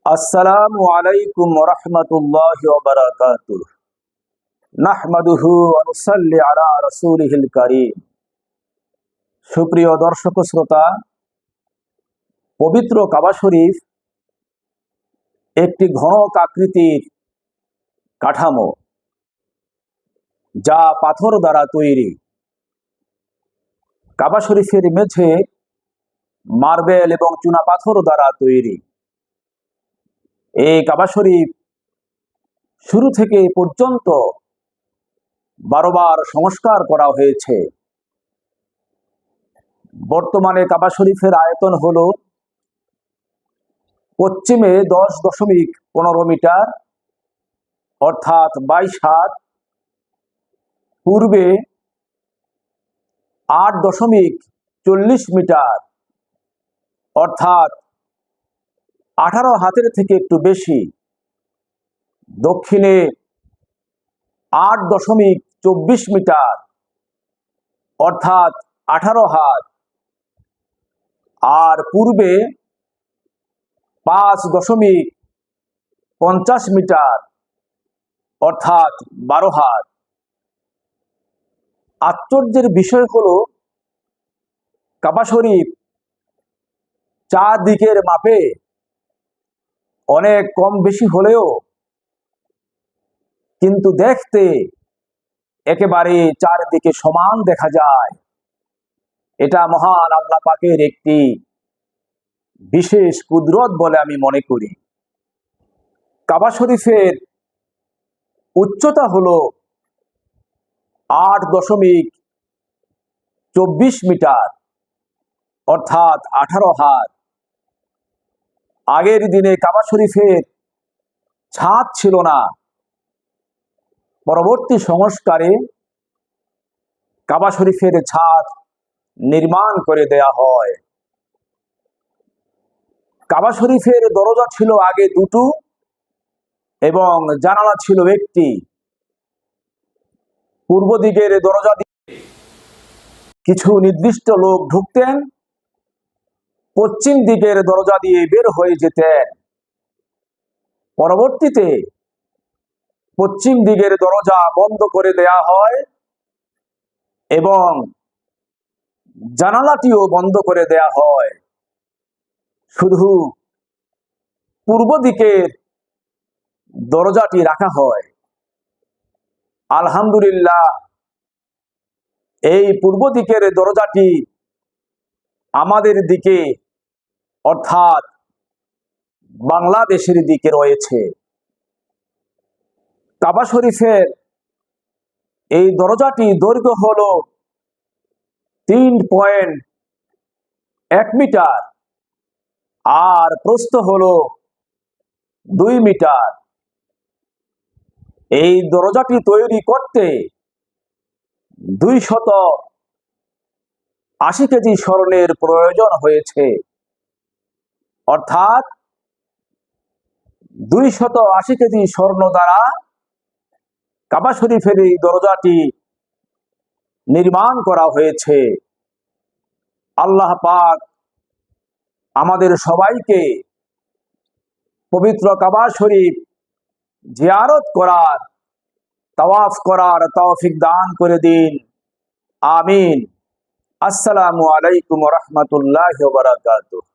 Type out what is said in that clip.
আসসালামু আলাইকুম ওয়া রাহমাতুল্লাহি ওয়া বারাকাতুহু। নাহমাদুহু ওয়া নুসাল্লি আলা রাসূলিহিল কারীম। সুপ্রিয় দর্শক ও শ্রোতা, পবিত্র কাবা শরীফ একটি ঘনক আকৃতির কাঠামো, যা পাথর দ্বারা তৈরি। কাবা শরীফের মেঝে মার্বেল এবং চুনা পাথর দ্বারা তৈরি। এই কাবা শরীফ শুরু থেকে এ পর্যন্ত 12 বার সংস্কার করা হয়েছে। বর্তমানে কাবা শরীফের আয়তন হলো পশ্চিমে 10.15 মিটার অর্থাৎ 22 হাত, পূর্বে 8.40 মিটার অর্থাৎ 18 হাতের থেকে একটু বেশি, দক্ষিণে 8.24 মিটার অর্থাৎ 18 হাত, আর পূর্বে 5.50 মিটার অর্থাৎ 12 হাত। আশ্চর্যের বিষয় হলো কাবা শরীফ চারদিকের মাপে অনেক কম বেশি হলেও কিন্তু দেখতে একেবারে চারদিকে সমান দেখা যায়। এটা মহান আল্লাহ পাকের একটি বিশেষ কুদরত বলে আমি মনে করি। কাবা শরীফের উচ্চতা হলো 8.24 মিটার অর্থাৎ 18 হাত। আগের দিনে কাবা শরীফের ছাদ ছিল না। পরবর্তী সংস্কারে কাবা শরীফের ছাদ নির্মাণ করে দেয়া হয়। কাবা শরীফের দরজা ছিল আগে দুটো এবং জানালা ছিল একটি। পূর্ব দিকের দরজা দিয়ে কিছু নির্দিষ্ট লোক ঢুকতেন, পশ্চিম দিকের দরজা দিয়ে বের হয়ে যেতেন। পরবর্তীতে পশ্চিম দিকের দরজা বন্ধ করে দেয়া হয় এবং জানালাটিও বন্ধ করে দেয়া হয়। শুধু পূর্ব দিকের দরজাটি রাখা হয়। আলহামদুলিল্লাহ, এই পূর্ব দিকের দরজাটি আমাদের দিকে অর্থাৎ বাংলাদেশের দিকে রয়েছে। কাবা শরীফের এই দরজাটি দৈর্ঘ্য হলো 3.1 মিটার আর প্রস্থ হলো 2 মিটার। এই দরজাটি তৈরি করতে 280 কেজি স্বর্ণের প্রয়োজন হয়েছে, অর্থাৎ 280 কেজি স্বর্ণ দ্বারা কাবা শরীফের এই দরজাটি নির্মাণ করা হয়েছে। আল্লাহ পাক আমাদের সবাইকে পবিত্র কাবা শরীফ জিয়ারত করার, তাওয়াফ করার তৌফিক দান করে দিন। আমিন। আসসালামু আলাইকুম ওয়া রাহমাতুল্লাহি ওয়া বারাকাতুহু।